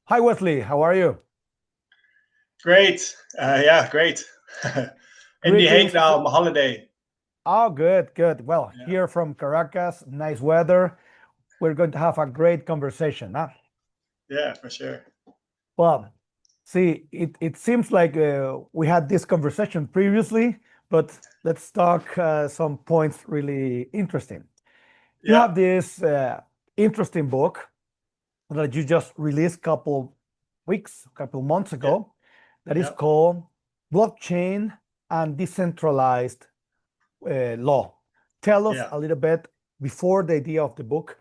Hi, Wesley. How are you? Great. Yeah, great. In The Hague Greetings. now, on holiday. Oh, good, good. Well, Yeah, here from Caracas, nice weather. We're going to have a great conversation, huh? yeah, for sure. Well, see, it seems like we had this conversation previously, but let's talk some points really interesting. You Yeah, have this interesting book that you just released couple months yeah, ago that is yeah, called Blockchain and Decentralized Law. Tell us yeah. a little bit before the idea of the book.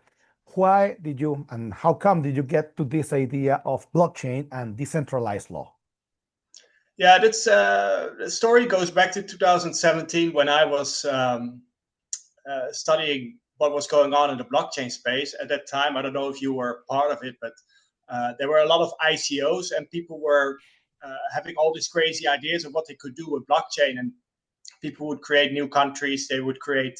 Why did you and how come did you get to this idea of blockchain and decentralized law? Yeah, that's the story goes back to 2017 when I was studying what was going on in the blockchain space. At that time, I don't know if you were part of it, but there were a lot of ICOs and people were having all these crazy ideas of what they could do with blockchain. And people would create new countries, they would create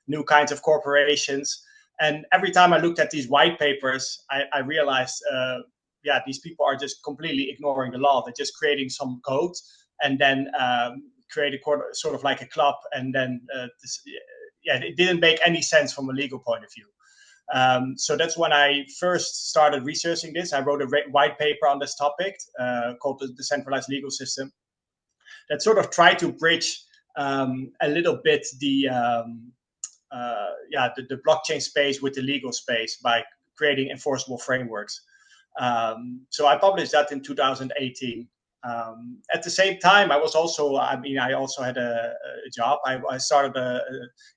new kinds of corporations. And every time I looked at these white papers, I realized, yeah, these people are just completely ignoring the law. They're just creating some code and then create a sort of like a club. And then, yeah, it didn't make any sense from a legal point of view. So that's when I first started researching this. I wrote a white paper on this topic called the Decentralized Legal System that sort of tried to bridge a little bit the blockchain space with the legal space by creating enforceable frameworks. So I published that in 2018. At the same time, I also had a job. I started a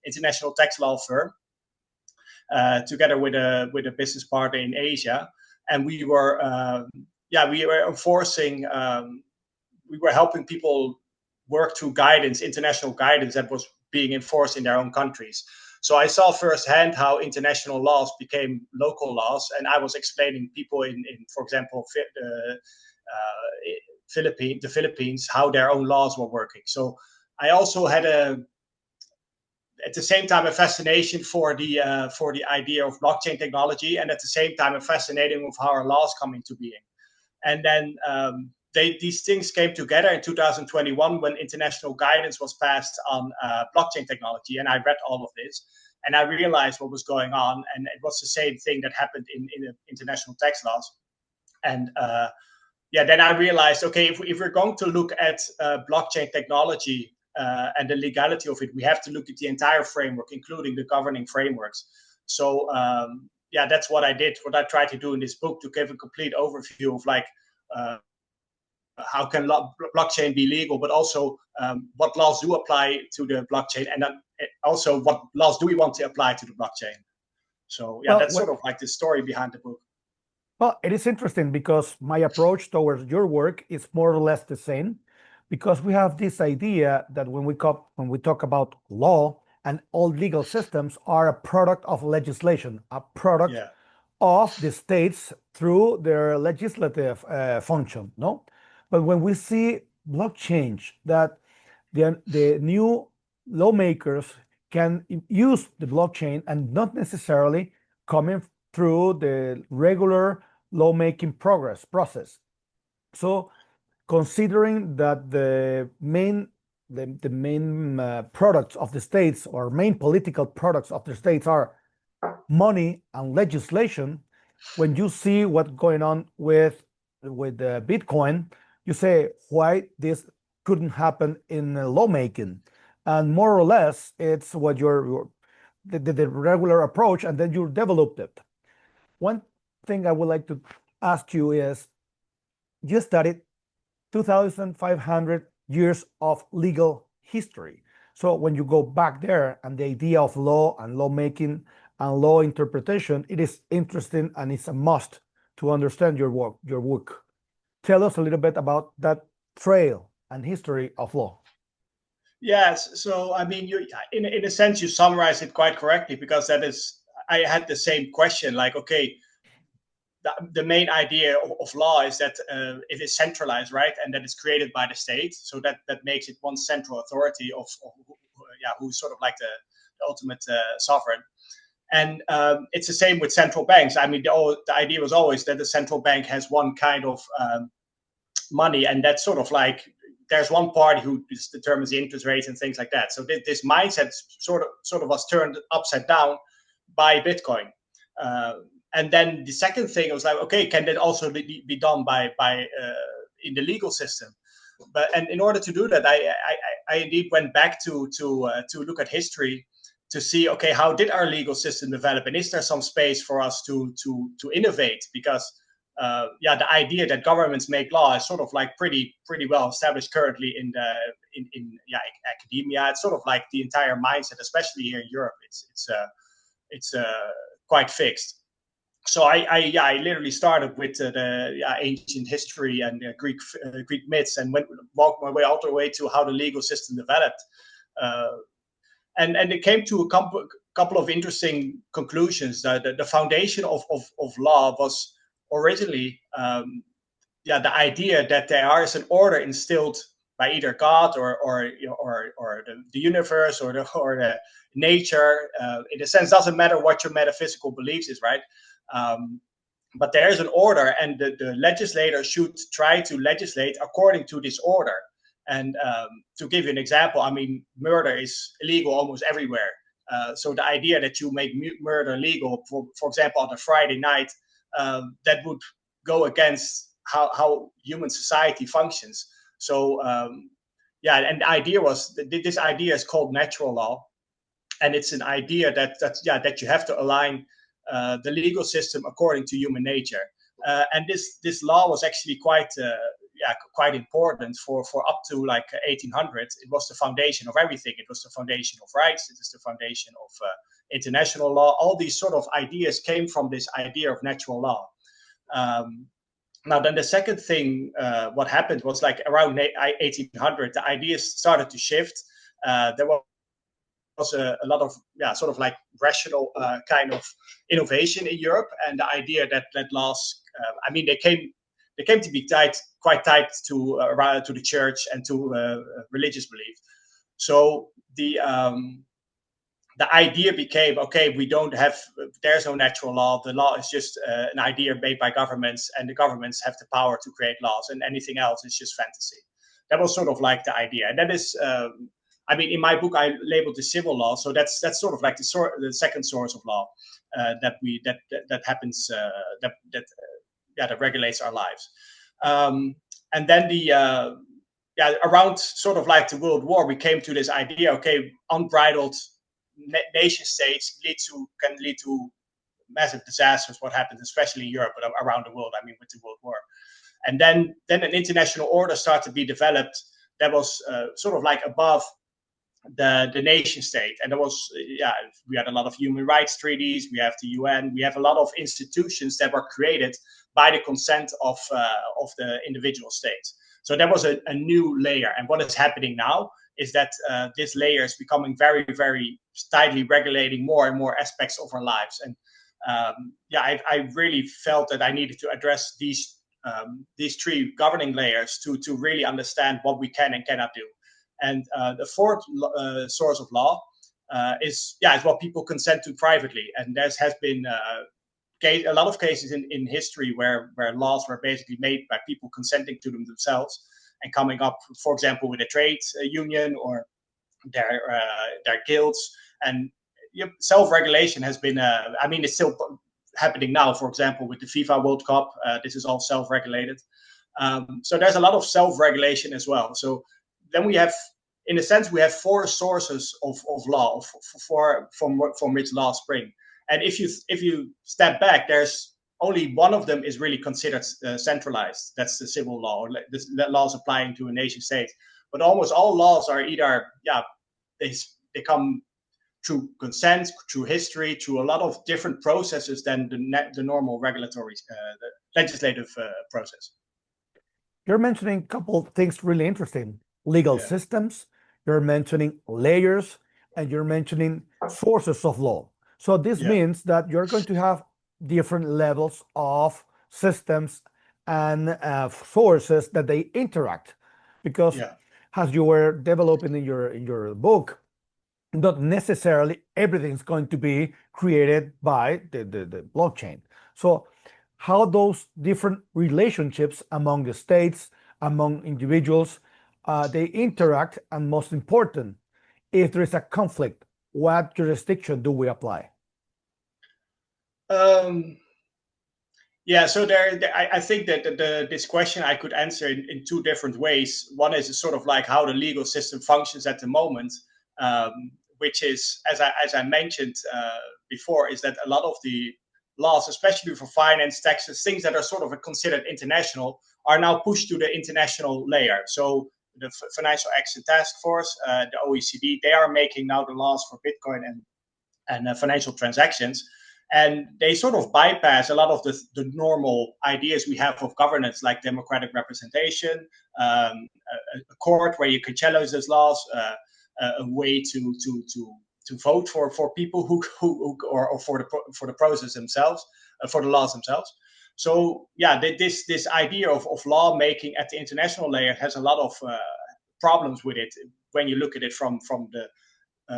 international tax law firm together with a business partner in Asia, and we were enforcing. We were helping people work through guidance, international guidance that was being enforced in their own countries. So I saw firsthand how international laws became local laws, and I was explaining people for example, the Philippines, how their own laws were working. So I also had at the same time a fascination for the idea of blockchain technology, and at the same time a fascinating of how our laws come into being. And then these things came together in 2021 when international guidance was passed on blockchain technology. And I read all of this and I realized what was going on. And it was the same thing that happened in international tax laws. And yeah, then I realized, okay, if we're going to look at blockchain technology and the legality of it, we have to look at the entire framework, including the governing frameworks. So yeah, that's what I did. What I tried to do in this book to give a complete overview of like uh, how can blockchain be legal, but also what laws do apply to the blockchain, and then also what laws do we want to apply to the blockchain. So yeah, Well, that's sort of like the story behind the book. well, it is interesting because my approach towards your work is more or less the same, because we have this idea that when we talk about law and all legal systems are a product of legislation, a product Yeah, of the states through their legislative function, no? But when we see blockchain, that the new lawmakers can use the blockchain and not necessarily coming through the regular lawmaking progress process. So considering that the main products of the states or main political products of the states are money and legislation, when you see what's going on with Bitcoin, you say why this couldn't happen in lawmaking, and more or less it's what the regular approach, and then you developed it. One thing I would like to ask you is, you studied 2,500 years of legal history. So when you go back there and the idea of law and lawmaking and law interpretation, it is interesting and it's a must to understand your work. Tell us a little bit about that trail and history of law. yes. So I mean, you in a sense you summarize it quite correctly because that is I had the same question. Like, okay, the main idea of law is that it is centralized, right, and that it's created by the state. So that makes it one central authority of yeah, who's sort of like the ultimate sovereign. And it's the same with central banks. I mean, the idea was always that the central bank has one kind of money, and that's sort of like there's one party who determines the interest rates and things like that. So this mindset sort of was turned upside down by Bitcoin. And then the second thing was like, okay, can that also be done by in the legal system? And in order to do that, I indeed went back to look at history to see, okay, how did our legal system develop, and is there some space for us to innovate? Because the idea that governments make law is sort of like pretty well established currently in academia. It's sort of like the entire mindset, especially here in Europe. It's quite fixed. So I literally started with the ancient history and Greek myths, and walked my way all the way to how the legal system developed. And it came to a couple of interesting conclusions. The foundation of law was originally the idea that there is an order instilled by either God or the universe or the nature. In a sense, doesn't matter what your metaphysical beliefs is, right? But there is an order, and the legislator should try to legislate according to this order. And to give you an example, I mean, murder is illegal almost everywhere. So the idea that you make murder legal, for example, on a Friday night, that would go against how human society functions. So and the idea was this idea is called natural law, and it's an idea that you have to align the legal system according to human nature. And this law was actually quite important for up to like 1800. It was the foundation of everything. It was the foundation of rights. It is the foundation of international law. All these sort of ideas came from this idea of natural law. Now, then the second thing, what happened was like around 1800, the ideas started to shift. There was a lot of sort of like rational kind of innovation in Europe, and the idea that laws, I mean, they came to be quite tied to the church and to religious belief. So the idea became, okay, there's no natural law. The law is just an idea made by governments, and the governments have the power to create laws, and anything else is just fantasy. That was sort of like the idea. And that is, I mean, in my book, I labeled the civil law. So that's sort of like the second source of law that happens, that regulates our lives. And then around sort of like the World War, we came to this idea, okay, unbridled nation states can lead to massive disasters. What happens, especially in Europe, but around the world, I mean, with the World War. And then an international order started to be developed that was sort of like above the nation state. And there was, we had a lot of human rights treaties, we have the UN, we have a lot of institutions that were created by the consent of the individual states. So that was a new layer. And what is happening now is that this layer is becoming very, very tightly regulating more and more aspects of our lives. And I really felt that I needed to address these three governing layers to really understand what we can and cannot do. And the fourth source of law is what people consent to privately. And there has been a lot of cases in history where laws were basically made by people consenting to them themselves and coming up, for example, with a trade union or their guilds. And self-regulation has been, I mean, it's still happening now, for example, with the FIFA World Cup. This is all self-regulated. So there's a lot of self-regulation as well. So then we have, in a sense, we have four sources of law from which laws spring. And if you step back, there's only one of them is really considered centralized. That's the civil law, or the laws applying to a nation state. But almost all laws are either they come through consent, through history, through a lot of different processes than the normal regulatory, the legislative process. You're mentioning a couple of things really interesting: legal systems, you're mentioning layers, and you're mentioning sources of law. So this means that you're going to have different levels of systems and sources that they interact, because as you were developing in your book, not necessarily everything's going to be created by the blockchain. So how those different relationships among the states, among individuals, they interact, and most important, if there is a conflict, what jurisdiction do we apply? Yeah, so I think that this question I could answer in two different ways. One is sort of like how the legal system functions at the moment, which is, as I mentioned before, is that a lot of the laws, especially for finance, taxes, things that are sort of considered international, are now pushed to the international layer. So the Financial Action Task Force, the OECD, they are making now the laws for Bitcoin and financial transactions. And they sort of bypass a lot of the normal ideas we have of governance, like democratic representation, a court where you can challenge those laws, a way to vote for people who or for the process themselves, for the laws themselves. So yeah, this idea of law making at the international layer has a lot of problems with it when you look at it from the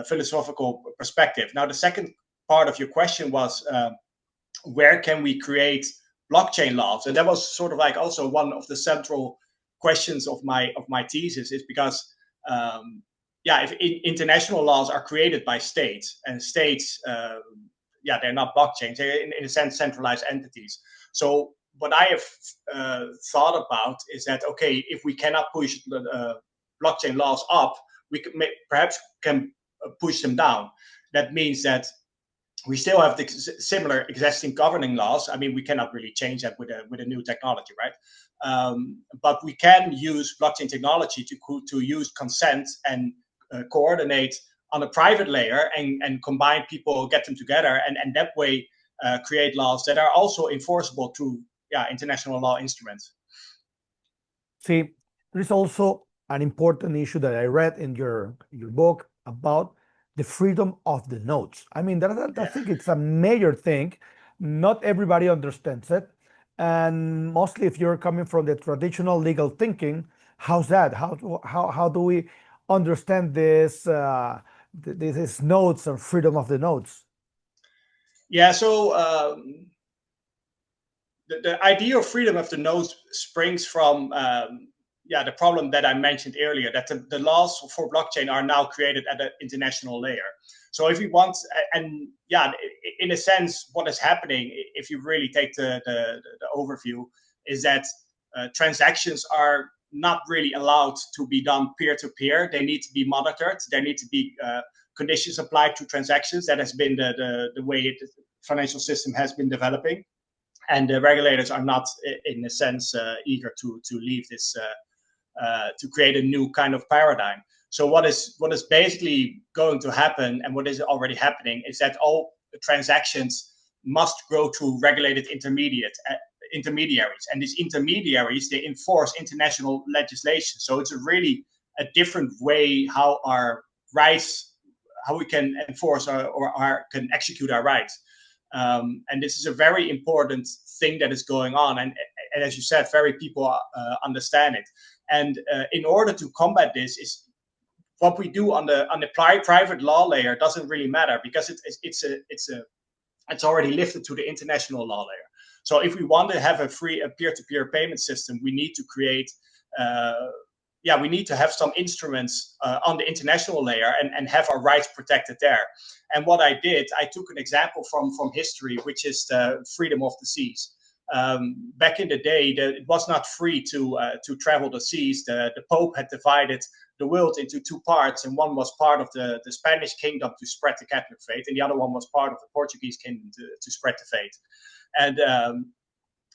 philosophical perspective. Now, the second part of your question was where can we create blockchain laws, and that was sort of like also one of the central questions of my thesis, is because if international laws are created by states, and states they're not blockchains, they're in a sense centralized entities. So what I have thought about is that, okay, if we cannot push blockchain laws up, we perhaps can push them down. That means that we still have the similar existing governing laws. I mean, we cannot really change that with a new technology, right? But we can use blockchain technology to use consent and coordinate on a private layer and combine people, get them together, and that way create laws that are also enforceable through international law instruments. See, there is also an important issue that I read in your book about the freedom of the nodes. I mean, I think it's a major thing. Not everybody understands it. And mostly if you're coming from the traditional legal thinking, how's that? How do we understand this nodes and freedom of the nodes? Yeah, so the idea of freedom of the nodes springs from the problem that I mentioned earlier, that the laws for blockchain are now created at an international layer. So if you want, and in a sense, what is happening, if you really take the overview, is that transactions are not really allowed to be done peer-to-peer. They need to be monitored. There need to be conditions applied to transactions. That has been the way the financial system has been developing. And the regulators are not, in a sense, eager to leave this, to create a new kind of paradigm. So what is basically going to happen, and what is already happening, is that all the transactions must go through regulated intermediaries, and these intermediaries, they enforce international legislation. So it's really a different way how our rights, how we can enforce or can execute our rights. And this is a very important thing that is going on, and as you said, very people understand it. And in order to combat this, is what we do on the private law layer doesn't really matter, because it's already lifted to the international law layer. So if we want to have a peer-to-peer payment system, we need to create we need to have some instruments on the international layer and have our rights protected there. And what I did, I took an example from history, which is the freedom of the seas. Back in the day, it was not free to travel the seas. The Pope had divided the world into two parts, and one was part of the Spanish kingdom to spread the Catholic faith, and the other one was part of the Portuguese kingdom to spread the faith.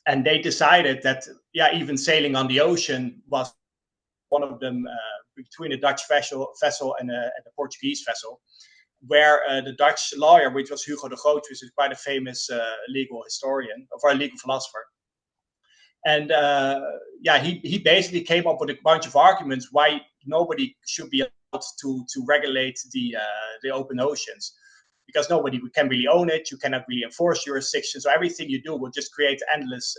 And they decided that even sailing on the ocean was one of them, between a Dutch vessel and the Portuguese vessel, where the Dutch lawyer, which was Hugo de Groot, which is quite a famous legal historian, or a legal philosopher, and he basically came up with a bunch of arguments why nobody should be allowed to regulate the open oceans, because nobody can really own it. You cannot really enforce jurisdiction. So everything you do will just create endless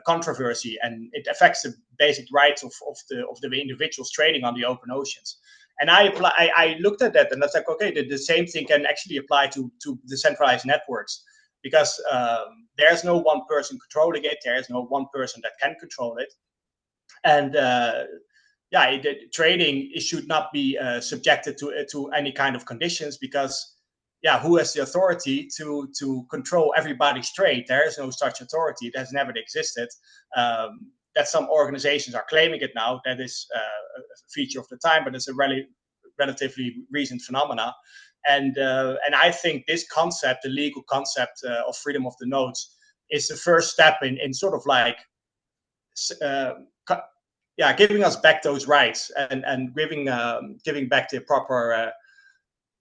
controversy, and it affects the basic rights of the individuals trading on the open oceans. And I looked at that and I was like, okay, the same thing can actually apply to decentralized networks, because there's no one person controlling it. There's no one person that can control it. And trading, it should not be subjected to any kind of conditions, because who has the authority to control everybody's trade? There is no such authority. It has never existed. That some organizations are claiming it now, that is a feature of the time, but it's a relatively recent phenomena. And I think this concept, the legal concept of freedom of the nodes, is the first step in sort of like giving us back those rights, and giving back the proper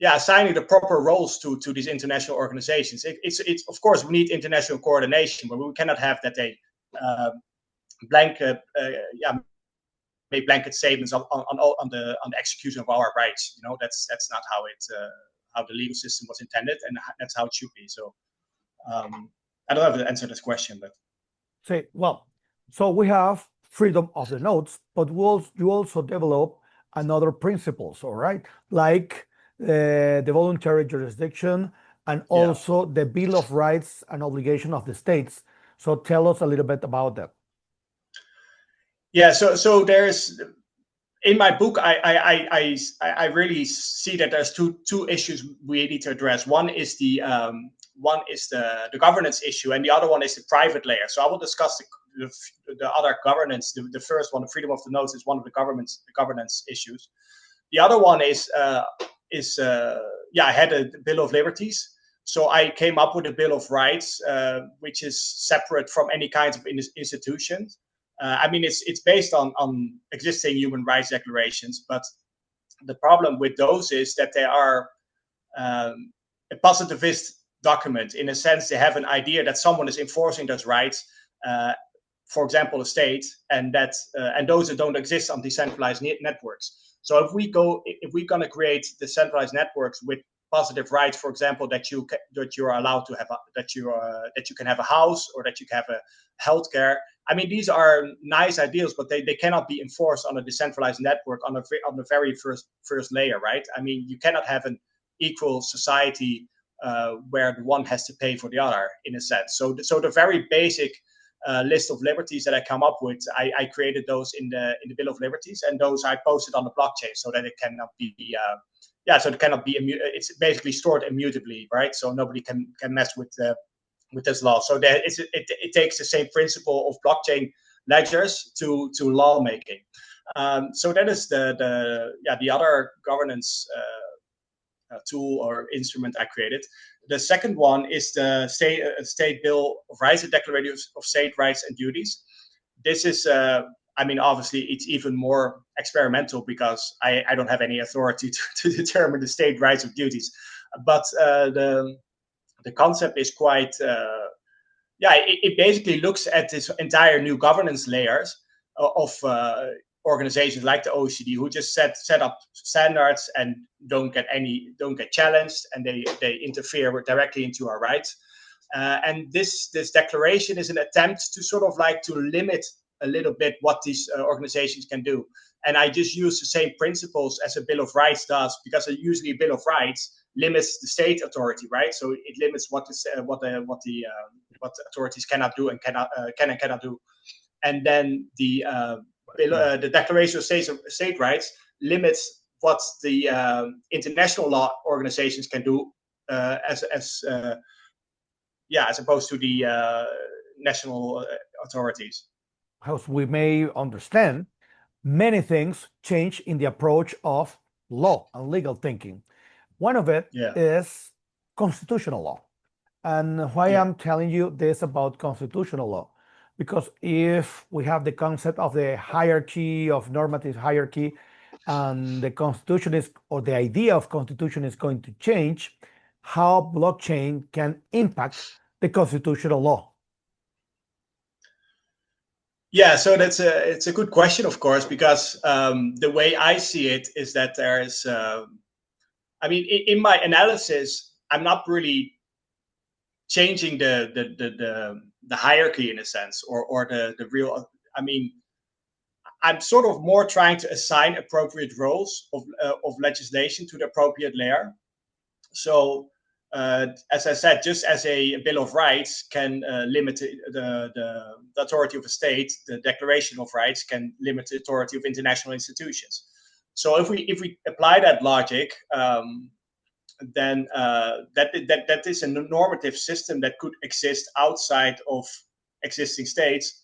assigning the proper roles to these international organizations. It's of course, we need international coordination, but we cannot have that they make blanket statements on the execution of our rights. That's not how the legal system was intended, and that's how it should be. So I don't know if that answered this question, but so we have freedom of the nodes, but you also develop another principles, all right, like the voluntary jurisdiction, and also the Bill of Rights and Obligation of the States. So tell us a little bit about that. Yeah, so there's, in my book, I really see that there's two issues we need to address. One is the governance issue, and the other one is the private layer. So I will discuss the other governance. The first one, the freedom of the nodes, is one of the governance issues. The other one is I had a Bill of Liberties. So I came up with a Bill of Rights, which is separate from any kinds of institutions. I mean, it's based on existing human rights declarations, but the problem with those is that they are a positivist document. In a sense, they have an idea that someone is enforcing those rights, for example, a state, and those that don't exist on decentralized networks. So if we're going to create decentralized networks with positive rights, for example, that you are allowed to have that you can have a house, or that you can have a healthcare. I mean, these are nice ideals, but they cannot be enforced on a decentralized network on the very first layer, right? I mean, you cannot have an equal society where the one has to pay for the other, in a sense. So the very basic list of liberties that I come up with, I created those in the Bill of Liberties, and those I posted on the blockchain so that it cannot be it's basically stored immutably, right? So nobody can mess with this law. So it takes the same principle of blockchain ledgers to lawmaking. So that is the other governance tool or instrument I created. The second one is the State Bill of Rights, the Declaration of State Rights and Duties. This is I mean, obviously, it's even more experimental, because I don't have any authority to determine the state rights or duties. But the concept is quite, it basically looks at this entire new governance layers of organizations like the OECD, who just set up standards and don't get challenged, and they interfere directly into our rights. And this declaration is an attempt to sort of like to limit a little bit what these organizations can do. And I just use the same principles as a Bill of Rights does, because usually a Bill of Rights limits the state authority, right? So it limits what the authorities cannot do and cannot do. And then the Declaration of State Rights limits what the international law organizations can do, as opposed to the national authorities. As we may understand, many things change in the approach of law and legal thinking. One of it is constitutional law. And why I'm telling you this about constitutional law, because if we have the concept of the hierarchy, of normative hierarchy, and the constitution is, or the idea of constitution is going to change, how blockchain can impact the constitutional law. Yeah, so it's a good question, of course, because the way I see it is that there is, I mean, in my analysis, I'm not really changing the hierarchy in a sense, or the real. I mean, I'm sort of more trying to assign appropriate roles of legislation to the appropriate layer. So, as I said, just as a Bill of Rights can limit the authority of a state, the Declaration of Rights can limit the authority of international institutions. So if we apply that logic, then that is a normative system that could exist outside of existing states.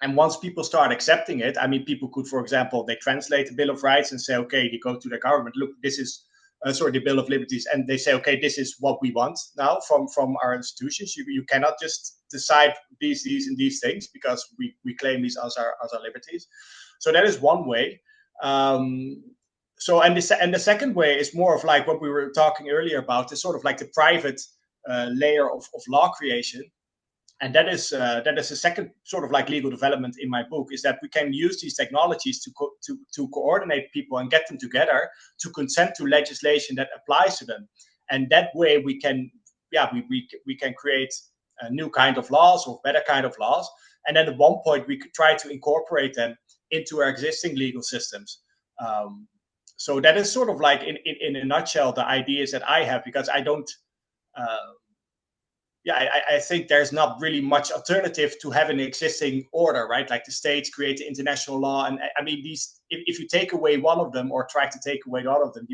And once people start accepting it, I mean, people could, for example, they translate the Bill of Rights and say, okay, they go to their government, look, this is the Bill of Liberties, and they say, okay, this is what we want now from our institutions. You cannot just decide these and these things because we claim these as our liberties. So that is one way. So and the second way is more of like what we were talking earlier about, is sort of like the private layer of law creation. And that is a second sort of like legal development in my book, is that we can use these technologies to coordinate people and get them together to consent to legislation that applies to them. And that way we can create a new kind of laws or better kind of laws. And then at one point we could try to incorporate them into our existing legal systems. So that is sort of like in a nutshell the ideas that I have, because I don't. I think there's not really much alternative to have an existing order, right? Like the states create the international law, and I mean, these. If you take away one of them or try to take away all of them,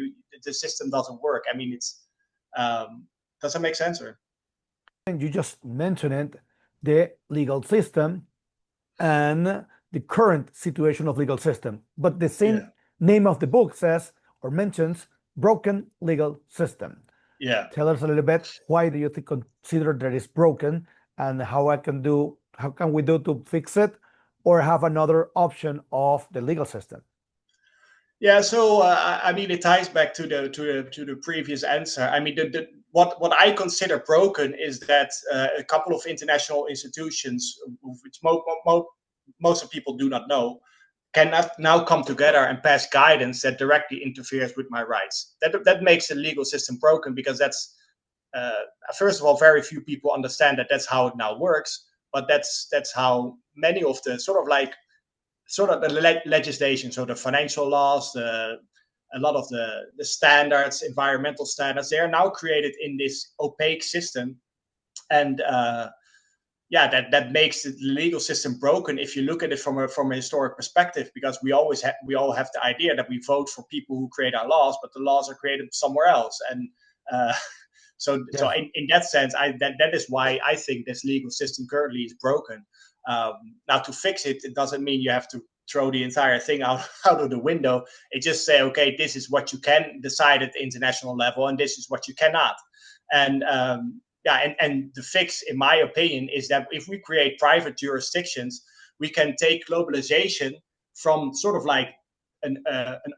the system doesn't work. I mean, it's does that make sense? Or And you just mentioned the legal system and the current situation of legal system, but the same name of the book says or mentions broken legal system. Yeah. Tell us a little bit, why do you consider that it's broken, and how can we do to fix it, or have another option of the legal system? Yeah, so I mean, it ties back to the previous answer. I mean, what I consider broken is that a couple of international institutions, which most of people do not know, cannot now come together and pass guidance that directly interferes with my rights. That makes the legal system broken, because that's first of all, very few people understand that that's how it now works. But that's how many of the the legislation, so the financial laws, a lot of the standards, environmental standards, they are now created in this opaque system, and that makes the legal system broken if you look at it from a historic perspective, because we all have the idea that we vote for people who create our laws, but the laws are created somewhere else, and so in that sense, that is why I think this legal system currently is broken. Now, to fix it, it doesn't mean you have to throw the entire thing out of the window. It just say, okay, this is what you can decide at the international level, and this is what you cannot. And and the fix, in my opinion, is that if we create private jurisdictions, we can take globalization from sort of like an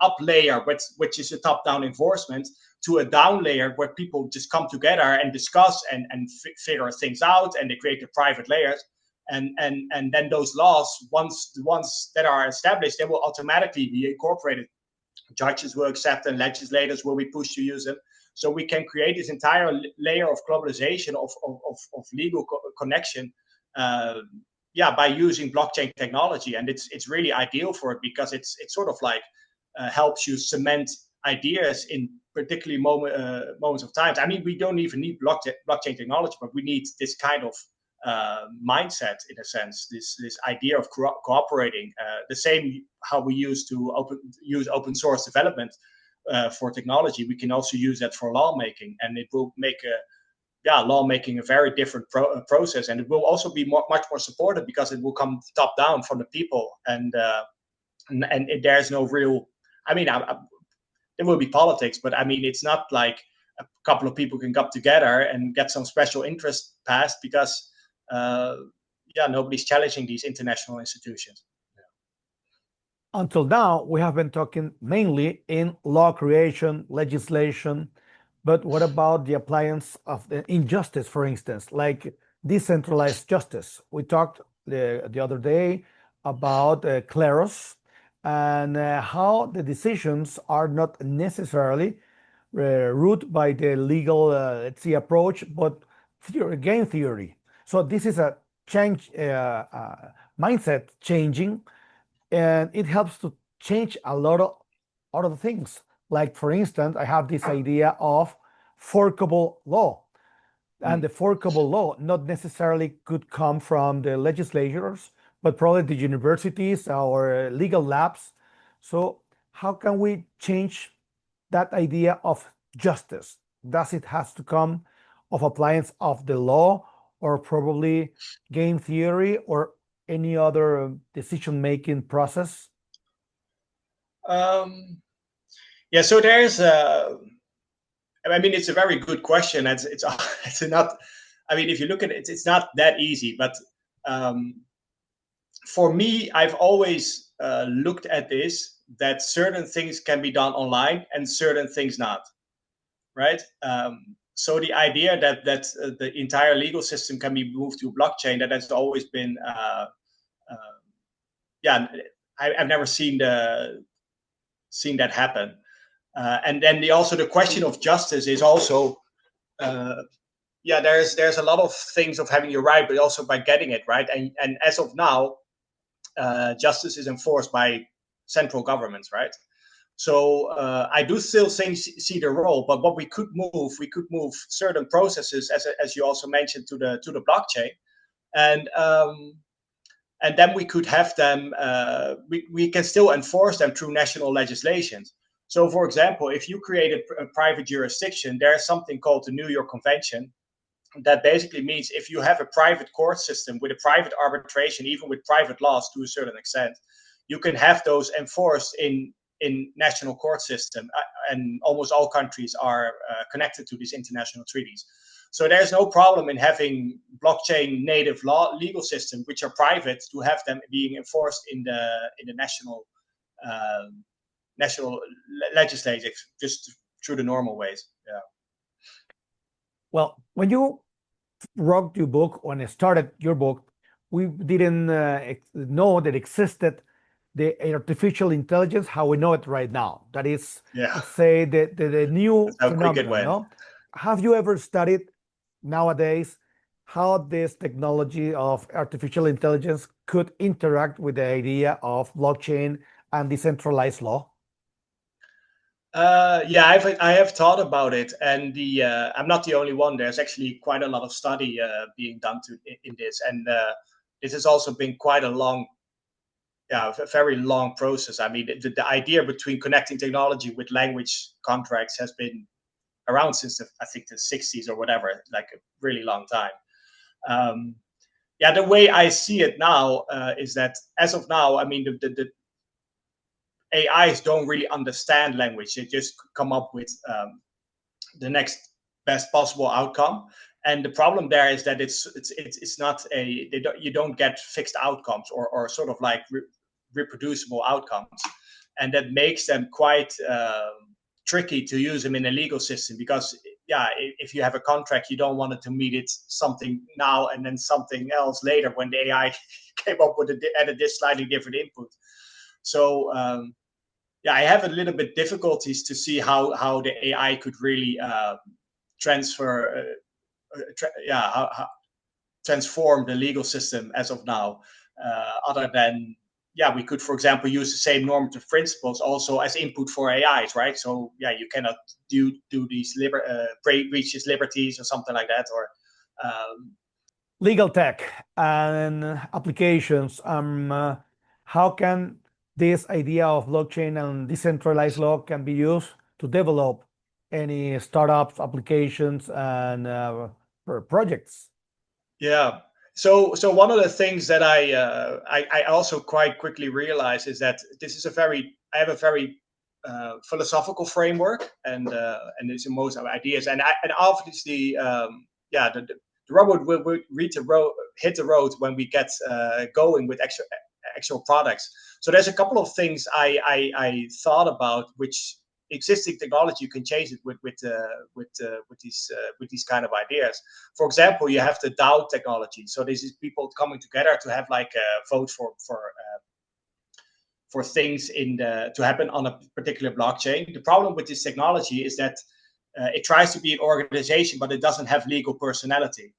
up layer, which is a top-down enforcement, to a down layer where people just come together and discuss and figure things out, and they create the private layers. And then those laws, the ones that are established, they will automatically be incorporated. Judges will accept them, legislators will be pushed to use them. So we can create this entire layer of globalization of legal connection, by using blockchain technology. And it's really ideal for it, because it's sort of like helps you cement ideas in particularly moments of time. I mean, we don't even need blockchain technology, but we need this kind of mindset, in a sense, this idea of cooperating, the same how we used to use open source development for technology. We can also use that for lawmaking, and it will make lawmaking a very different process, and it will also be much more supported, because it will come top down from the people, and there's no real. I mean, there will be politics, but I mean, it's not like a couple of people can come together and get some special interest passed, because nobody's challenging these international institutions. Until now, we have been talking mainly in law creation, legislation, but what about the appliance of the injustice, for instance, like decentralized justice? We talked the other day about Kleros, and how the decisions are not necessarily ruled by the legal, approach, but game theory. So this is a change, mindset changing. and it helps to change a lot of other things. Like, for instance, I have this idea of forkable law, and the forkable law not necessarily could come from the legislators, but probably the universities or legal labs. So, how can we change that idea of justice? Does it has to come of appliance of the law, or probably game theory, or any other decision making process? Um, yeah, so there's a. I mean, it's a very good question. It's not. I mean, if you look at it, it's not that easy. But um, for me, I've always looked at this that certain things can be done online and certain things not. Right. So the idea that the entire legal system can be moved to blockchain, that has always been uh, yeah. I've never seen that happen. And then also the question of justice is also uh, yeah, there's a lot of things of having your right, but also by getting it right. And as of now, justice is enforced by central governments, right? So I do still see the role, but what we could move certain processes, as you also mentioned, to the blockchain, and then we could have them. We can still enforce them through national legislations. So, for example, if you create a private jurisdiction, there's something called the New York Convention. That basically means if you have a private court system with a private arbitration, even with private laws to a certain extent, you can have those enforced in national court system, and almost all countries are connected to these international treaties. So there's no problem in having blockchain native law legal systems which are private to have them being enforced in the uh, national legislative, just through the normal ways. Yeah. Well, when you wrote your book, when I started your book, we didn't know that existed the artificial intelligence how we know it right now. That is, Yeah. let's say, the new That's how quick it phenomenon. went. No, have you ever studied nowadays how this technology of artificial intelligence could interact with the idea of blockchain and decentralized law? Yeah, I have thought about it, and I'm not the only one. There's actually quite a lot of study being done in this, and this has also been quite a long, yeah, a very long process. I mean, the idea between connecting technology with language contracts has been around since I think the 60s or whatever, like a really long time. Um, yeah, the way I see it now is that as of now, I mean, the AIs don't really understand language. They just come up with the next best possible outcome. And the problem there is that it's not you don't get fixed outcomes or sort of like reproducible outcomes, and that makes them quite tricky to use them in a legal system, because yeah, if you have a contract, you don't want it to meet it something now and then something else later when the AI came up with added this slightly different input. So yeah, I have a little bit difficulties to see how the AI could really transfer, transform the legal system as of now. Other than, yeah, we could, for example, use the same normative principles also as input for AIs, right? So yeah, you cannot do these breach these liberties or something like that, or Legal tech and applications. How can this idea of blockchain and decentralized law can be used to develop any startups, applications, and projects? yeah. So one of the things that I also quite quickly realized is that I have a very philosophical framework, and it's in most of ideas, and obviously yeah, the rubber will hit the road when we get going with actual products. So there's a couple of things I thought about, which existing technology you can change it with these kind of ideas. For example, you have the DAO technology. So this is people coming together to have like a vote for things to happen on a particular blockchain. The problem with this technology is that it tries to be an organization, but it doesn't have legal personality.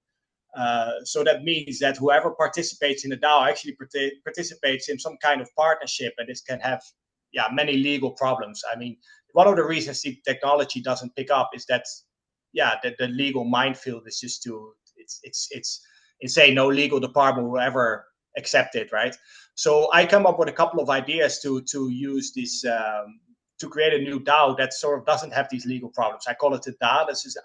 So that means that whoever participates in the DAO actually participates in some kind of partnership, and this can have many legal problems. I mean, one of the reasons the technology doesn't pick up is that the legal minefield is just it's insane. No legal department will ever accept it, right? So I come up with a couple of ideas to use this to create a new DAO that sort of doesn't have these legal problems. I call it a DAO. This is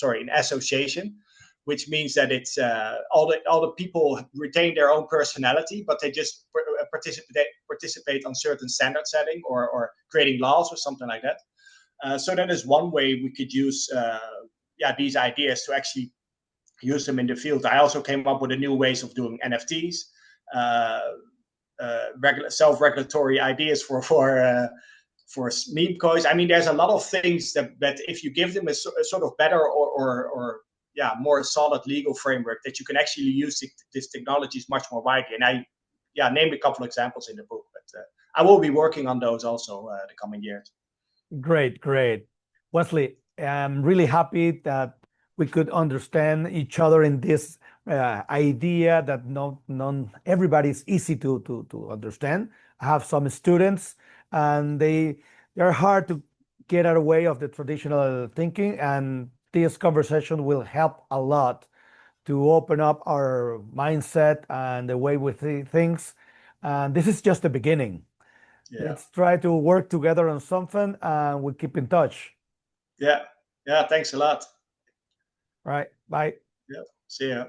an association, which means that it's all the people retain their own personality, but they just participate on certain standard setting or creating laws or something like that. So that is one way we could use these ideas to actually use them in the field. I also came up with new ways of doing NFTs, self-regulatory ideas for meme coins. I mean, there's a lot of things that if you give them a sort of better or more solid legal framework, that you can actually use these technologies much more widely. And I named a couple examples in the book, but I will be working on those also the coming years. Great, great. Wesley, I'm really happy that we could understand each other in this idea that not everybody is easy to understand. I have some students and they're hard to get out of the way of the traditional thinking, and this conversation will help a lot to open up our mindset and the way we see things. And this is just the beginning. Yeah. Let's try to work together on something, and we'll keep in touch. Yeah. Thanks a lot. All right. Bye. Yeah. See ya.